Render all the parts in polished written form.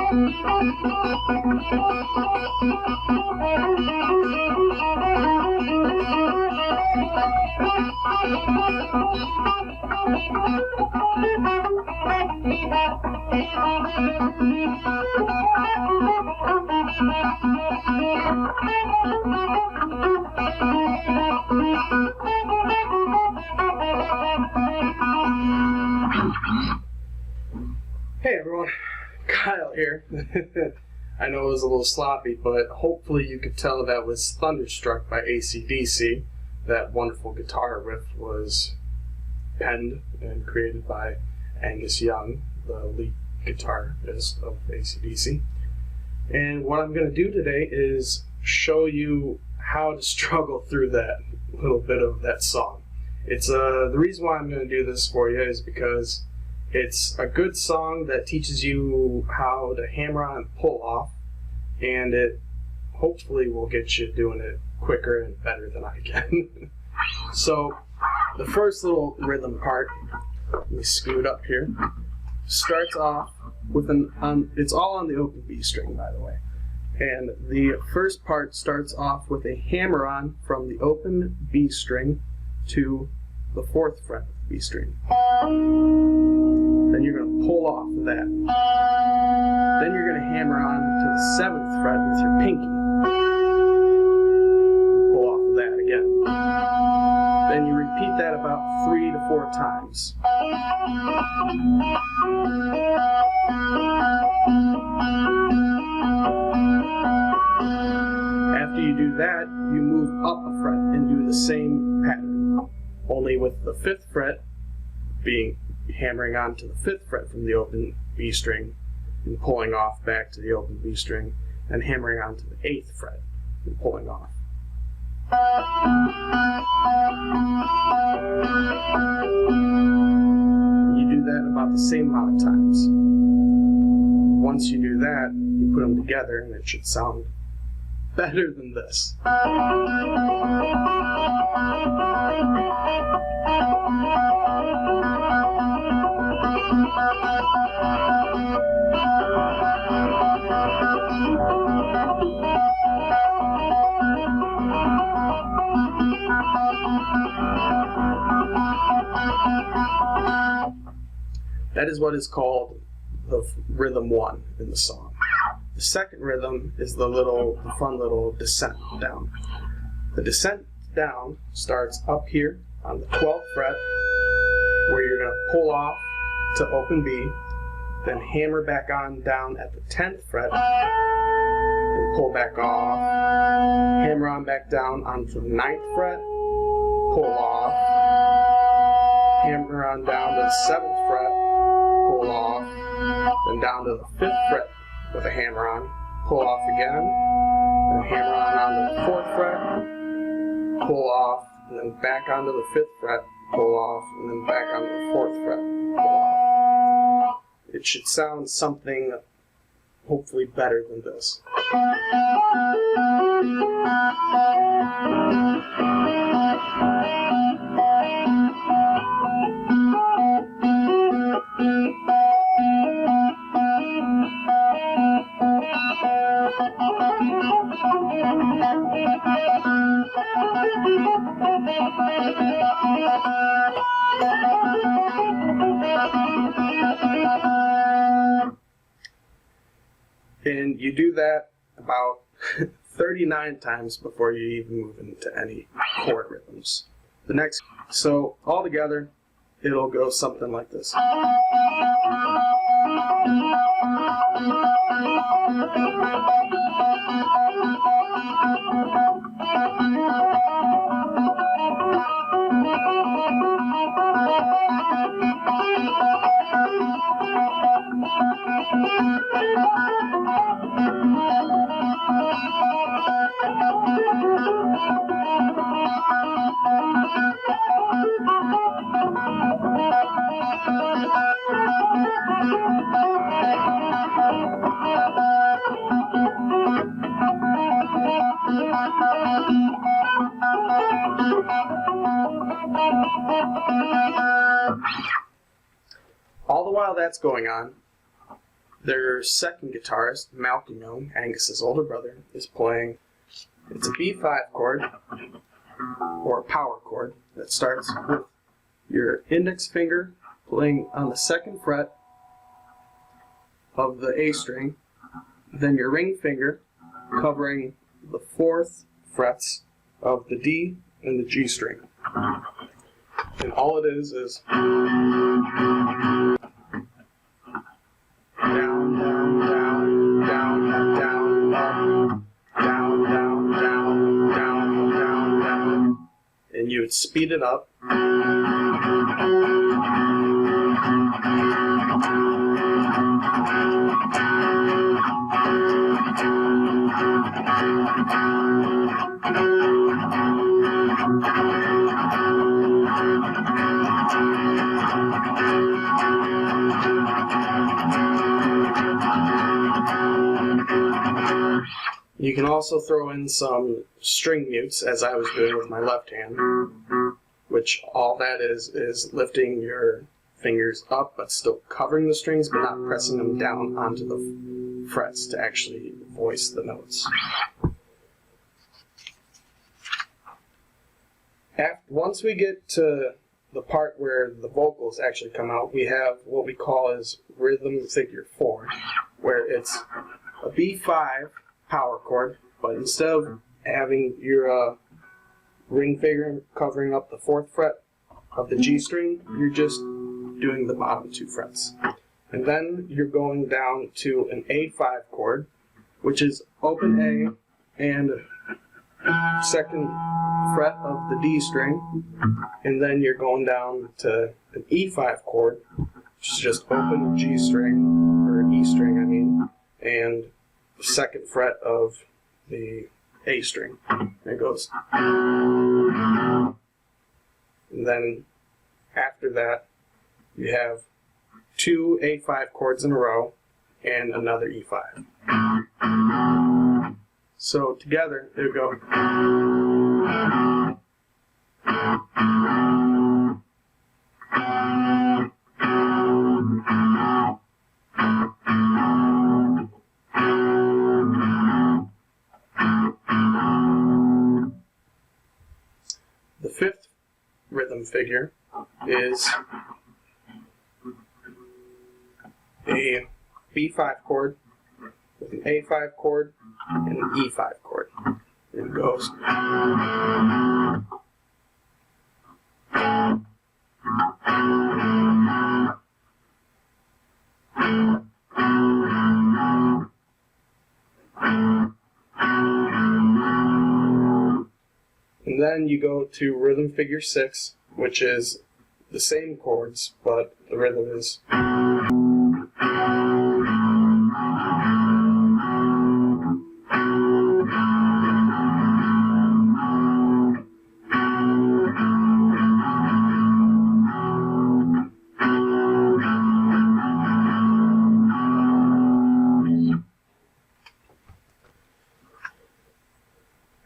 Hey everyone, Kyle here. I know it was a little sloppy, but hopefully you could tell that was Thunderstruck by AC/DC. That wonderful guitar riff was penned and created by Angus Young, the lead guitarist of AC/DC. And what I'm going to do today is show you how to struggle through that little bit of that song. It's the reason why I'm going to do this for you is because it's a good song that teaches you how to hammer on and pull off, and it hopefully will get you doing it quicker and better than I can. So the first little rhythm part, let me scoot up here, starts off with it's all on the open B string, by the way. And the first part starts off with a hammer on from the open B string to the 4th fret of the B string. Then you're going to pull off of that. Then you're going to hammer on to the 7th fret with your pinky. Pull off of that again. Then you repeat that about 3 to 4 times. After you do that, you move up a fret and do the same pattern, only with the 5th fret being hammering on to the 5th fret from the open B string and pulling off back to the open B string, and hammering on to the 8th fret and pulling off. You do that about the same amount of times. Once you do that, you put them together and it should sound better than this. That is what is called the rhythm 1 in the song. The second rhythm is the fun little descent down. The descent down starts up here on the 12th fret, where you're going to pull off to open B, then hammer back on down at the 10th fret, and pull back off, hammer on back down onto the 9th fret, pull off, hammer on down to the 7th fret, pull off, then down to the 5th fret with a hammer on, pull off again, then hammer on onto the 4th fret, pull off, and then back onto the 5th fret, pull off, and then back onto the 4th fret, pull off. It should sound something hopefully better than this. And you do that about 39 times before you even move into any chord rhythms. So all together, it'll go something like this. All the while that's going on, Their second guitarist, Malcolm, Angus's older brother, is playing. It's a B5 chord, or a power chord, that starts with your index finger playing on the 2nd fret of the A string, then your ring finger covering the 4th frets of the D and the G string. And all it is down, down, down, down, up, down, up, down, down, down, down, down, down. And you would speed it up. You can also throw in some string mutes, as I was doing with my left hand, which all that is lifting your fingers up, but still covering the strings, but not pressing them down onto the frets to actually voice the notes. Once we get to the part where the vocals actually come out, we have what we call as rhythm figure 4, where it's a B5 power chord, but instead of having your ring finger covering up the 4th fret of the G string, you're just doing the bottom 2 frets. And then you're going down to an A5 chord, which is open A and 2nd fret of the D string, and then you're going down to an E5 chord, which is just open the G string, or E string I mean, and the 2nd fret of the A string. And it goes. And then after that, you have 2 A5 chords in a row and another E5. So together, it would go. The 5th rhythm figure is a B5 chord with an A5 chord and an E5 chord. It goes. And then you go to rhythm figure 6, which is the same chords, but the rhythm is.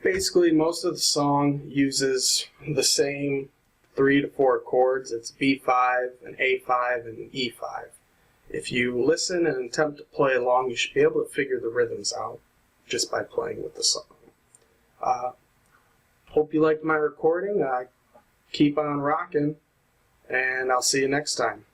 Basically, most of the song uses the same 3 to 4 chords. It's B5, an A5, and an E5. If you listen and attempt to play along, you should be able to figure the rhythms out just by playing with the song. Hope you liked my recording. Keep on rocking, and I'll see you next time.